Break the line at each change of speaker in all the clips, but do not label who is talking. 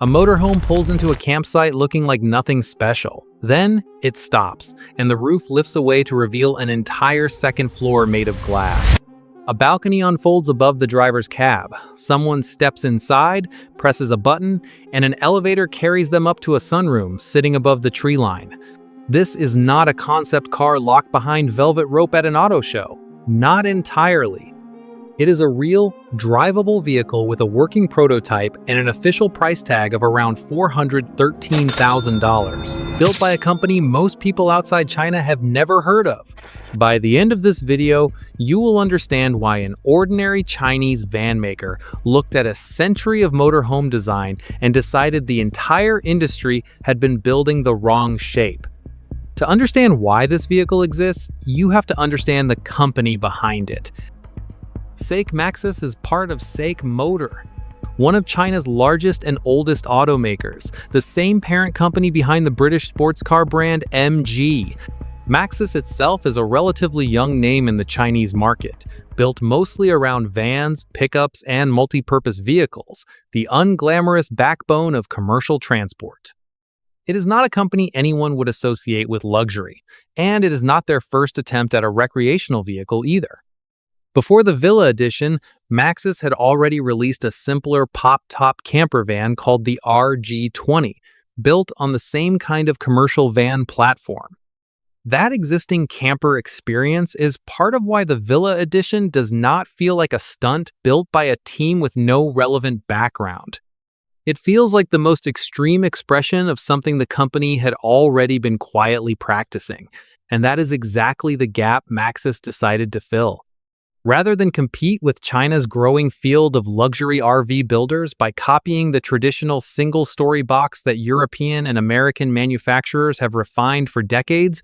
A motorhome pulls into a campsite looking like nothing special. Then, it stops, and the roof lifts away to reveal an entire second floor made of glass. A balcony unfolds above the driver's cab. Someone steps inside, presses a button, and an elevator carries them up to a sunroom sitting above the tree line. This is not a concept car locked behind velvet rope at an auto show. Not entirely. It is a real, drivable vehicle with a working prototype and an official price tag of around $413,000, built by a company most people outside China have never heard of. By the end of this video, you will understand why an ordinary Chinese van maker looked at a century of motorhome design and decided the entire industry had been building the wrong shape. To understand why this vehicle exists, you have to understand the company behind it. SAIC Maxus is part of SAIC Motor, one of China's largest and oldest automakers, the same parent company behind the British sports car brand MG. Maxus itself is a relatively young name in the Chinese market, built mostly around vans, pickups, and multi-purpose vehicles, the unglamorous backbone of commercial transport. It is not a company anyone would associate with luxury, and it is not their first attempt at a recreational vehicle either. Before the Villa edition, Maxus had already released a simpler pop-top camper van called the RG20, built on the same kind of commercial van platform. That existing camper experience is part of why the Villa edition does not feel like a stunt built by a team with no relevant background. It feels like the most extreme expression of something the company had already been quietly practicing, and that is exactly the gap Maxus decided to fill. Rather than compete with China's growing field of luxury RV builders by copying the traditional single-story box that European and American manufacturers have refined for decades,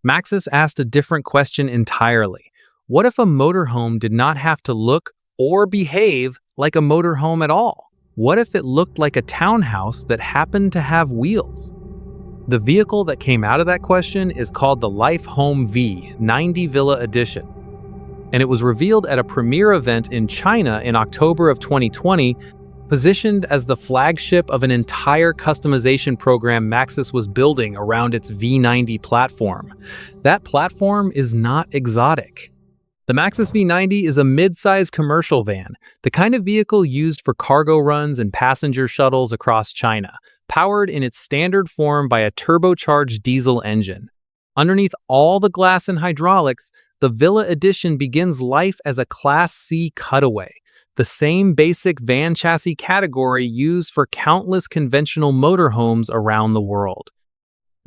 Maxus asked a different question entirely. What if a motorhome did not have to look or behave like a motorhome at all? What if it looked like a townhouse that happened to have wheels? The vehicle that came out of that question is called the Motorhome V90 Villa Edition, and it was revealed at a premiere event in China in October of 2020, positioned as the flagship of an entire customization program Maxus was building around its V90 platform. That platform is not exotic. The Maxus V90 is a mid-size commercial van, the kind of vehicle used for cargo runs and passenger shuttles across China, powered in its standard form by a turbocharged diesel engine. Underneath all the glass and hydraulics, the Villa Edition begins life as a Class C cutaway, the same basic van chassis category used for countless conventional motorhomes around the world.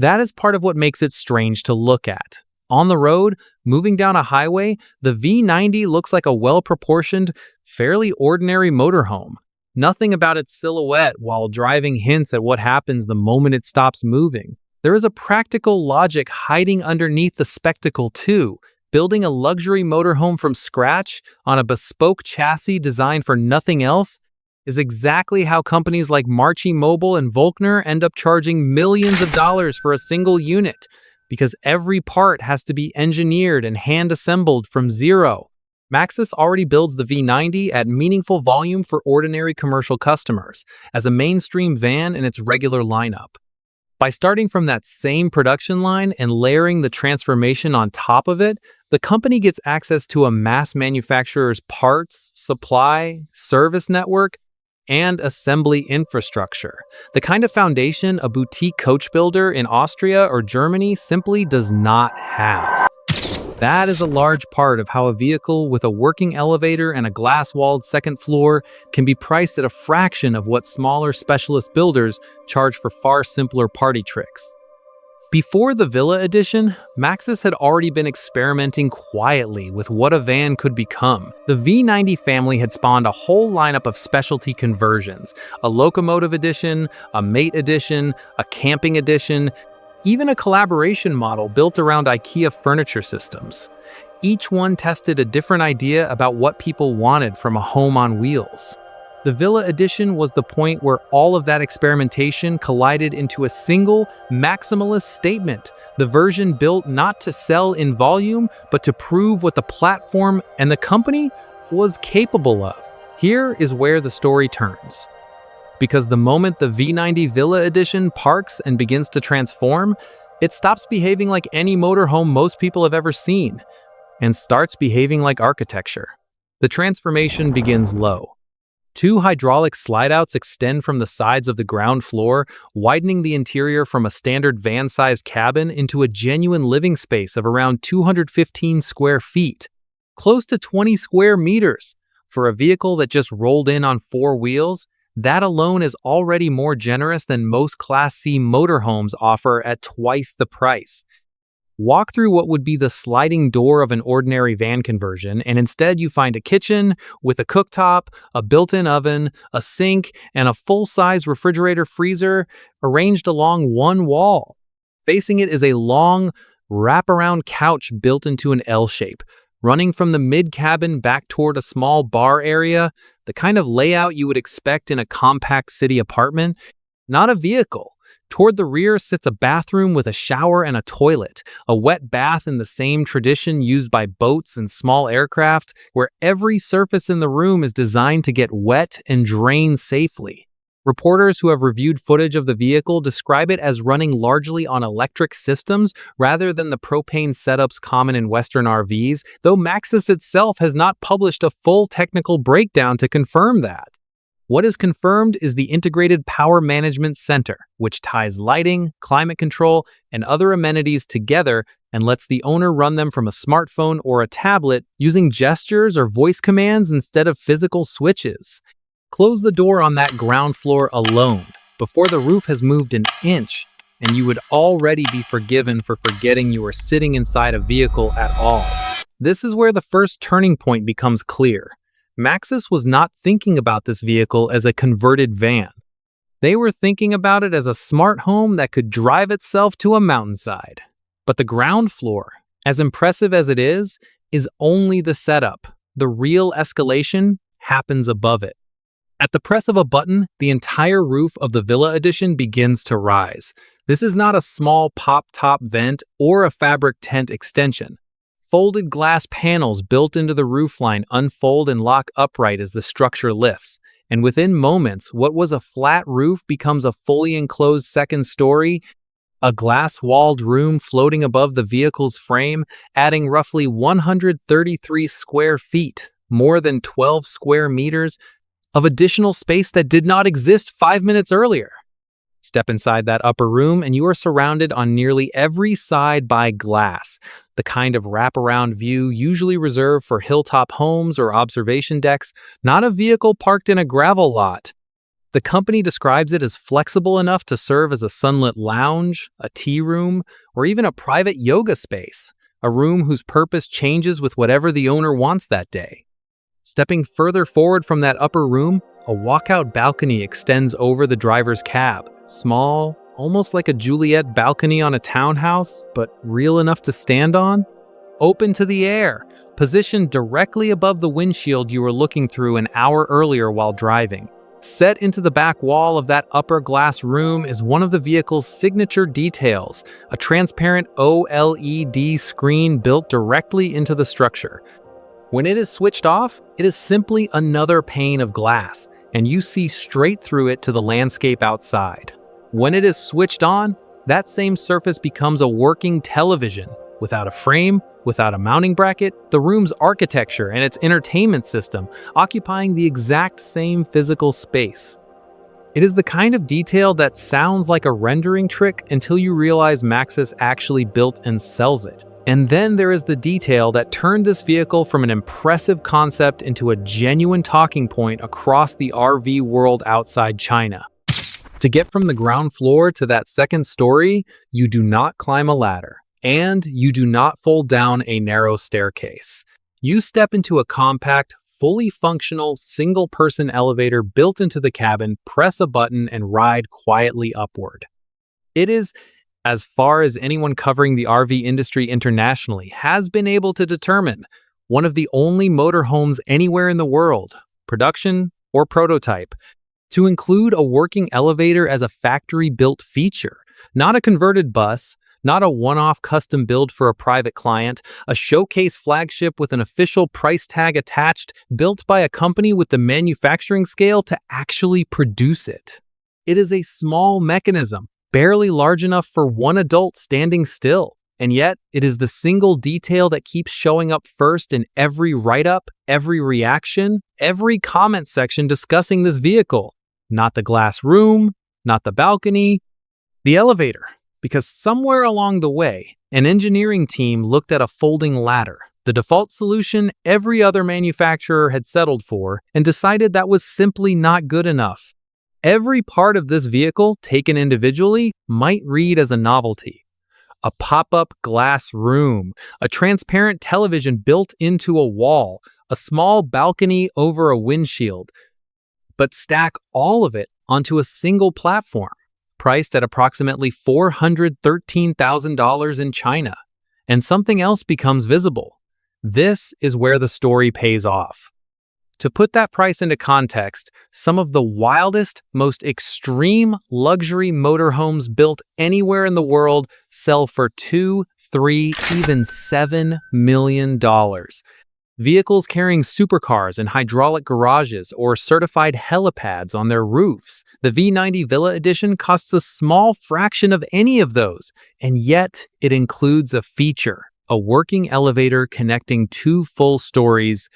That is part of what makes it strange to look at. On the road, moving down a highway, the V90 looks like a well-proportioned, fairly ordinary motorhome. Nothing about its silhouette while driving hints at what happens the moment it stops moving. There is a practical logic hiding underneath the spectacle too. Building a luxury motorhome from scratch on a bespoke chassis designed for nothing else is exactly how companies like Marchi Mobile and Volkner end up charging millions of dollars for a single unit, because every part has to be engineered and hand-assembled from zero. Maxus already builds the V90 at meaningful volume for ordinary commercial customers, as a mainstream van in its regular lineup. By starting from that same production line and layering the transformation on top of it, the company gets access to a mass manufacturer's parts, supply, service network, and assembly infrastructure. The kind of foundation a boutique coach builder in Austria or Germany simply does not have. That is a large part of how a vehicle with a working elevator and a glass-walled second floor can be priced at a fraction of what smaller specialist builders charge for far simpler party tricks. Before the Villa Edition, Maxus had already been experimenting quietly with what a van could become. The V90 family had spawned a whole lineup of specialty conversions: a locomotive edition, a mate edition, a camping edition, even a collaboration model built around IKEA furniture systems. Each one tested a different idea about what people wanted from a home on wheels. The Villa Edition was the point where all of that experimentation collided into a single, maximalist statement, the version built not to sell in volume, but to prove what the platform and the company was capable of. Here is where the story turns. Because the moment the V90 Villa Edition parks and begins to transform, it stops behaving like any motorhome most people have ever seen and starts behaving like architecture. The transformation begins low. Two hydraulic slide-outs extend from the sides of the ground floor, widening the interior from a standard van-sized cabin into a genuine living space of around 215 square feet, close to 20 square meters. For a vehicle that just rolled in on four wheels, that alone is already more generous than most Class C motorhomes offer at twice the price. Walk through what would be the sliding door of an ordinary van conversion, and instead you find a kitchen with a cooktop, a built-in oven, a sink, and a full-size refrigerator freezer arranged along one wall. Facing it is a long, wraparound couch built into an L shape, running from the mid-cabin back toward a small bar area, the kind of layout you would expect in a compact city apartment, not a vehicle. Toward the rear sits a bathroom with a shower and a toilet, a wet bath in the same tradition used by boats and small aircraft, where every surface in the room is designed to get wet and drain safely. Reporters who have reviewed footage of the vehicle describe it as running largely on electric systems rather than the propane setups common in Western RVs, though Maxus itself has not published a full technical breakdown to confirm that. What is confirmed is the Integrated Power Management Center, which ties lighting, climate control, and other amenities together and lets the owner run them from a smartphone or a tablet using gestures or voice commands instead of physical switches. Close the door on that ground floor alone before the roof has moved an inch, and you would already be forgiven for forgetting you were sitting inside a vehicle at all. This is where the first turning point becomes clear. Maxus was not thinking about this vehicle as a converted van. They were thinking about it as a smart home that could drive itself to a mountainside. But the ground floor, as impressive as it is only the setup. The real escalation happens above it. At the press of a button, the entire roof of the Villa Edition begins to rise. This is not a small pop-top vent or a fabric tent extension. Folded glass panels built into the roofline unfold and lock upright as the structure lifts, and within moments, what was a flat roof becomes a fully enclosed second story, a glass-walled room floating above the vehicle's frame, adding roughly 133 square feet, more than 12 square meters, of additional space that did not exist 5 minutes earlier. Step inside that upper room and you are surrounded on nearly every side by glass, the kind of wraparound view usually reserved for hilltop homes or observation decks, not a vehicle parked in a gravel lot. The company describes it as flexible enough to serve as a sunlit lounge, a tea room, or even a private yoga space, a room whose purpose changes with whatever the owner wants that day. Stepping further forward from that upper room, a walkout balcony extends over the driver's cab. Small, almost like a Juliet balcony on a townhouse, but real enough to stand on. Open to the air, positioned directly above the windshield you were looking through an hour earlier while driving. Set into the back wall of that upper glass room is one of the vehicle's signature details, a transparent OLED screen built directly into the structure. When it is switched off, it is simply another pane of glass, and you see straight through it to the landscape outside. When it is switched on, that same surface becomes a working television. Without a frame, without a mounting bracket, the room's architecture and its entertainment system occupying the exact same physical space. It is the kind of detail that sounds like a rendering trick until you realize Maxus actually built and sells it. And then there is the detail that turned this vehicle from an impressive concept into a genuine talking point across the RV world outside China. To get from the ground floor to that second story, you do not climb a ladder, and you do not fold down a narrow staircase. You step into a compact, fully functional, single-person elevator built into the cabin, press a button, and ride quietly upward. It is, as far as anyone covering the RV industry internationally has been able to determine, one of the only motorhomes anywhere in the world, production or prototype, to include a working elevator as a factory-built feature, not a converted bus, Not a one-off custom build for a private client, a showcase flagship with an official price tag attached, built by a company with the manufacturing scale to actually produce it. It is a small mechanism, barely large enough for one adult standing still. And yet, it is the single detail that keeps showing up first in every write-up, every reaction, every comment section discussing this vehicle. Not the glass room, not the balcony, the elevator. Because somewhere along the way, an engineering team looked at a folding ladder, the default solution every other manufacturer had settled for, and decided that was simply not good enough. Every part of this vehicle, taken individually, might read as a novelty. A pop-up glass room, a transparent television built into a wall, a small balcony over a windshield. But stack all of it onto a single platform, priced at approximately $413,000 in China, and something else becomes visible. This is where the story pays off. To put that price into context, some of the wildest, most extreme luxury motorhomes built anywhere in the world sell for $2, $3, even $7 million. Vehicles carrying supercars in hydraulic garages or certified helipads on their roofs. The V90 Villa Edition costs a small fraction of any of those, and yet it includes a feature, a working elevator connecting two full stories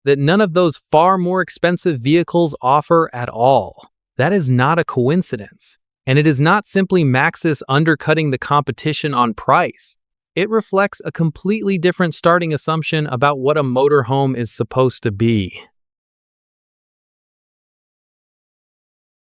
that none of those far more expensive vehicles offer at all. That is not a coincidence. And it is not simply Maxus undercutting the competition on price. It reflects a completely different starting assumption about what a motorhome is supposed to be.